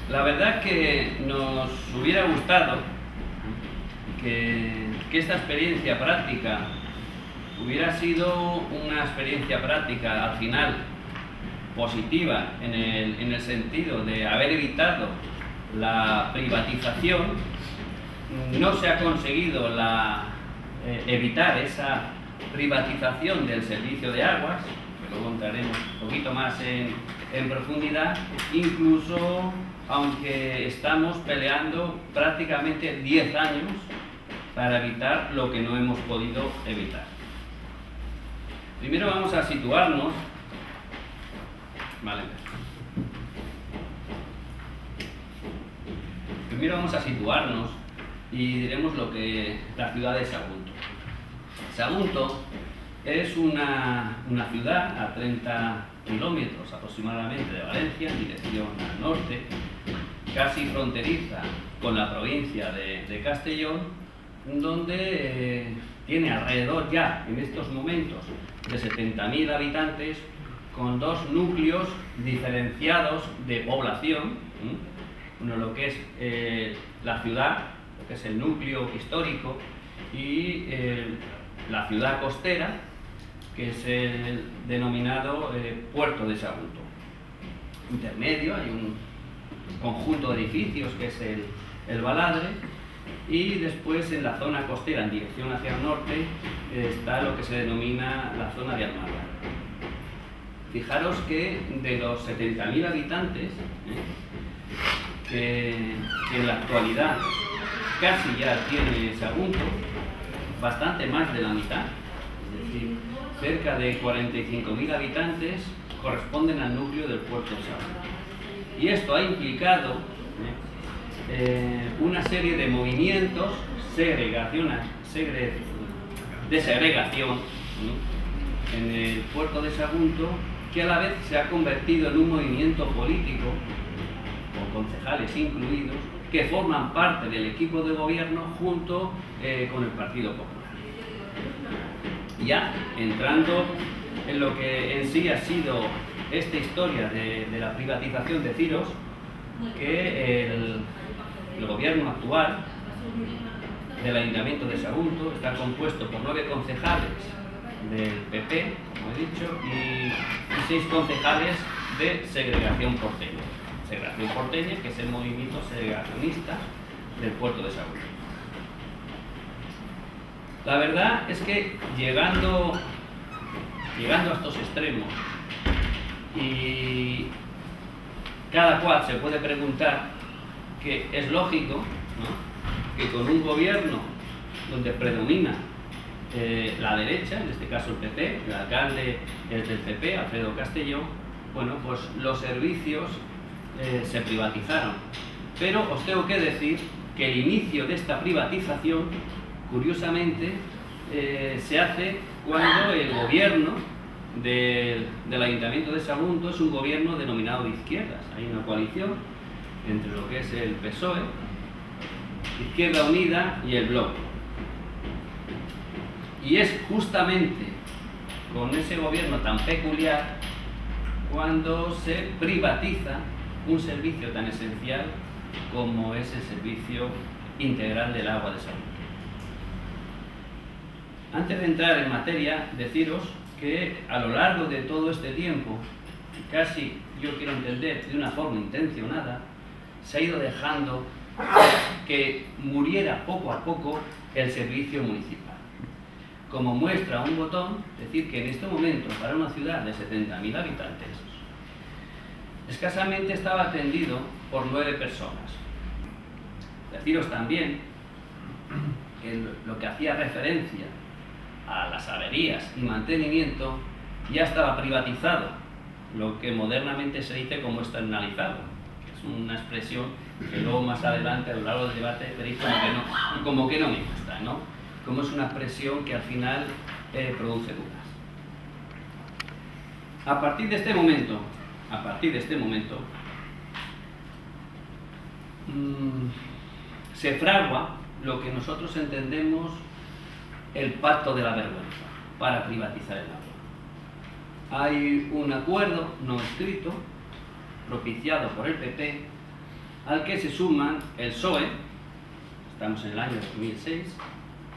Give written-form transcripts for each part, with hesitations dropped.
La verdad que nos hubiera gustado que esta experiencia práctica hubiera sido una experiencia práctica al final positiva en el sentido de haber evitado la privatización. No se ha conseguido evitar esa privatización del servicio de aguas, que luego entraremos un poquito más en profundidad, incluso aunque estamos peleando prácticamente 10 años para evitar lo que no hemos podido evitar. Primero vamos a situarnos, Primero vamos a situarnos y diremos lo que la ciudad de Sagunto. Sagunto es una ciudad a 30 kilómetros aproximadamente de Valencia, en dirección al norte, casi fronteriza con la provincia de Castellón, donde tiene alrededor ya en estos momentos de 70.000 habitantes, con dos núcleos diferenciados de población. Uno lo que es la ciudad, lo que es el núcleo histórico, y la ciudad costera, que es el denominado Puerto de Sagunto. Intermedio hay un conjunto de edificios que es el Baladre, y después en la zona costera, en dirección hacia el norte, está lo que se denomina la zona de Almagro. Fijaros que de los 70.000 habitantes, que en la actualidad casi ya tiene Sagunto, bastante más de la mitad, es decir, cerca de 45.000 habitantes corresponden al núcleo del puerto de Sagunto. Y esto ha implicado una serie de movimientos de segregación en el puerto de Sagunto, que a la vez se ha convertido en un movimiento político, con concejales incluidos, que forman parte del equipo de gobierno junto con el Partido Popular. Ya entrando en lo que en sí ha sido esta historia de la privatización, deciros que el gobierno actual del Ayuntamiento de Sagunto está compuesto por 9 concejales del PP, como he dicho, y 6 concejales de Segregación Porteña. Segregación Porteña, que es el movimiento segregacionista del puerto de Sagunto. La verdad es que llegando a estos extremos, y cada cual se puede preguntar que es lógico, ¿no?, que con un gobierno donde predomina la derecha, en este caso el PP, el alcalde es del PP, Alfredo Castelló, bueno, pues los servicios se privatizaron. Pero os tengo que decir que el inicio de esta privatización, curiosamente, se hace cuando el gobierno del Ayuntamiento de Sagunto es un gobierno denominado de izquierdas. Hay una coalición entre lo que es el PSOE, Izquierda Unida y el Bloque. Y es justamente con ese gobierno tan peculiar cuando se privatiza un servicio tan esencial como es el servicio integral del agua de Sagunto. Antes de entrar en materia, deciros que a lo largo de todo este tiempo, casi yo quiero entender de una forma intencionada, se ha ido dejando que muriera poco a poco el servicio municipal. Como muestra un botón, decir que en este momento, para una ciudad de 70.000 habitantes, escasamente estaba atendido por 9 personas. Deciros también que lo que hacía referencia a las averías y mantenimiento ya estaba privatizado, lo que modernamente se dice como externalizado, que es una expresión que luego más adelante a lo largo del debate veréis como que no me gusta, ¿no? Como es una expresión que al final produce dudas. A partir de este momento, se fragua lo que nosotros entendemos el pacto de la vergüenza para privatizar el agua. Hay un acuerdo no escrito propiciado por el PP al que se suman el PSOE, estamos en el año 2006,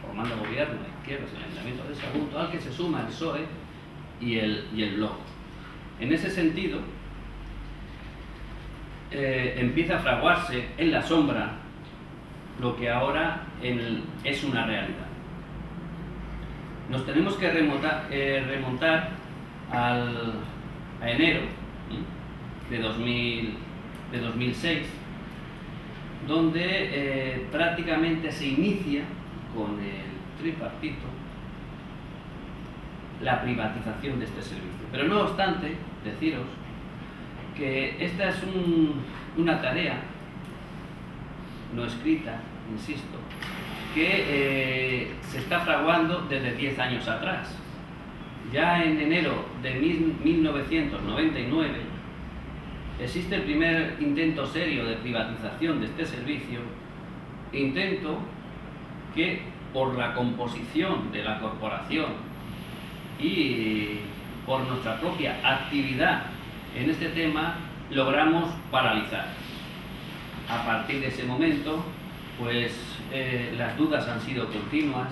formando gobierno de izquierdas en el Ayuntamiento de Sagunto, al que se suma el PSOE y el Bloc. En ese sentido, empieza a fraguarse en la sombra lo que ahora es una realidad. Nos tenemos que remontar a enero de 2006, donde prácticamente se inicia con el tripartito la privatización de este servicio. Pero no obstante, deciros que esta es una tarea no escrita, insisto, que se está fraguando desde 10 años atrás. Ya en enero de 1999 existe el primer intento serio de privatización de este servicio, intento que por la composición de la corporación y por nuestra propia actividad en este tema logramos paralizar. A partir de ese momento, pues las dudas han sido continuas,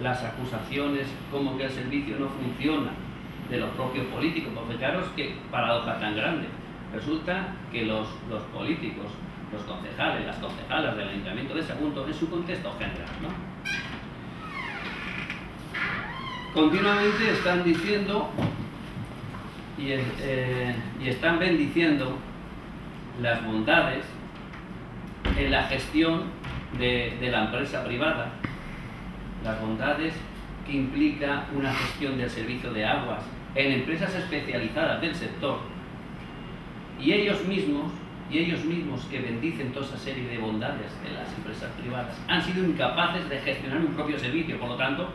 las acusaciones como que el servicio no funciona de los propios políticos, porque fijaros qué paradoja tan grande. Resulta que los políticos, los concejales, las concejalas del Ayuntamiento de Sagunto, en su contexto general, ¿no?, continuamente están diciendo y están bendiciendo las bondades en la gestión de la empresa privada, las bondades que implica una gestión del servicio de aguas en empresas especializadas del sector, y ellos mismos que bendicen toda esa serie de bondades de las empresas privadas han sido incapaces de gestionar un propio servicio. Por lo tanto,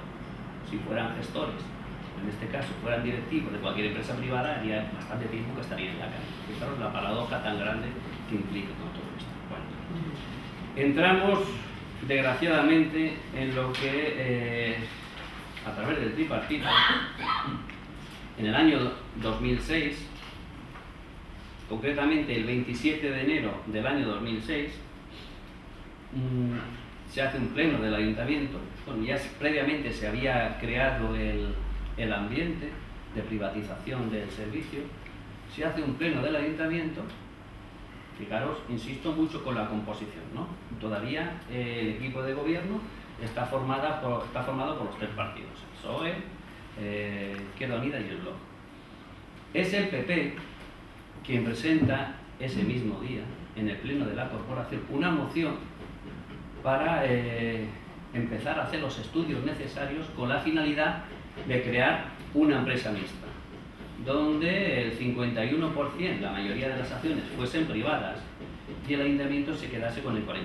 si fueran gestores, en este caso fueran directivos de cualquier empresa privada, haría bastante tiempo que estarían en la calle. Fijaros la paradoja tan grande que implica con todo esto. Bueno, entramos desgraciadamente en lo que a través del tripartito, en el año 2006, concretamente el 27 de enero del año 2006, se hace un pleno del ayuntamiento. Bueno, ya previamente se había creado el ambiente de privatización del servicio. Se hace un pleno del ayuntamiento. Fijaros, insisto mucho con la composición, ¿no? Todavía el equipo de gobierno está formado por los tres partidos, el PSOE, Izquierda Unida y el Bloc. Es el PP quien presenta ese mismo día, en el pleno de la corporación, una moción para empezar a hacer los estudios necesarios con la finalidad de crear una empresa mixta, donde el 51%, la mayoría de las acciones, fuesen privadas y el ayuntamiento se quedase con el 49%.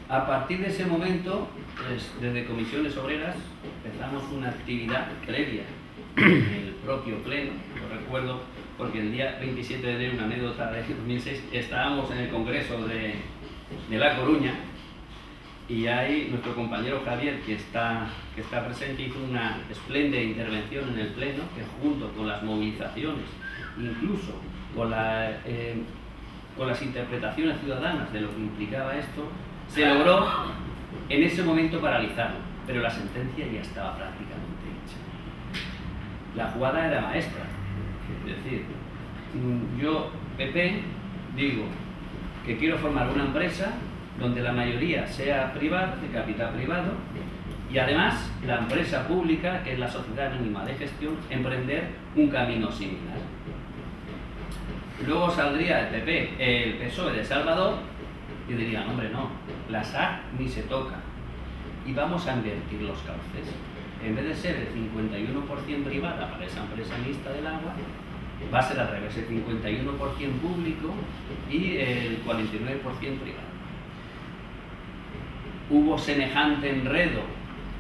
A partir de ese momento, pues, desde Comisiones Obreras empezamos una actividad previa en el propio pleno. Lo recuerdo porque el día 27 de enero, una anécdota de 2006, estábamos en el Congreso de La Coruña, y ahí nuestro compañero Javier, que está presente, hizo una espléndida intervención en el pleno, que junto con las movilizaciones, incluso con las interpretaciones ciudadanas de lo que implicaba esto, se logró en ese momento paralizarlo, pero la sentencia ya estaba prácticamente hecha. La jugada era maestra. Es decir, yo, PP, digo que quiero formar una empresa donde la mayoría sea privada, de capital privado, y además la empresa pública, que es la Sociedad Anónima de Gestión, emprender un camino similar. Luego saldría el PP, el PSOE de Salvador, y dirían, hombre, no, la SAC ni se toca, y vamos a invertir los cauces. En vez de ser el 51% privada para esa empresa mixta del agua, va a ser al revés, el 51% público y el 49% privado. Hubo semejante enredo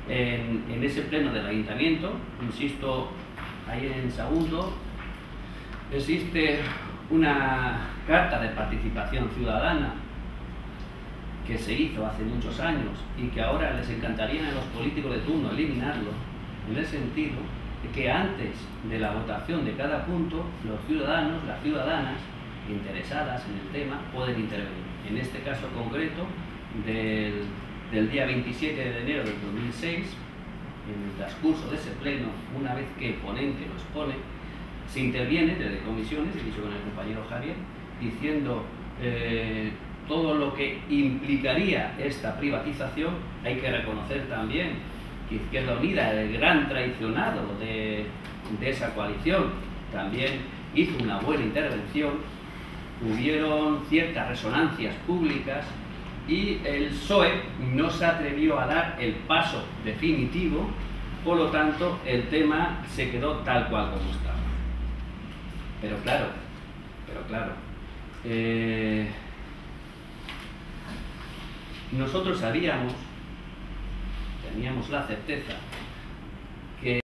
en ese pleno del ayuntamiento. Insisto, ahí en Sagunto existe una carta de participación ciudadana que se hizo hace muchos años y que ahora les encantaría a los políticos de turno eliminarlo, en el sentido que antes de la votación de cada punto, los ciudadanos, las ciudadanas interesadas en el tema pueden intervenir. En este caso concreto, del día 27 de enero del 2006, en el transcurso de ese pleno, una vez que el ponente lo expone, se interviene desde comisiones, he dicho con el compañero Javier, diciendo todo lo que implicaría esta privatización. Hay que reconocer también que Izquierda Unida, el gran traicionado de esa coalición, también hizo una buena intervención. Hubieron ciertas resonancias públicas y el PSOE no se atrevió a dar el paso definitivo, por lo tanto el tema se quedó tal cual como estaba. Pero claro, nosotros teníamos la certeza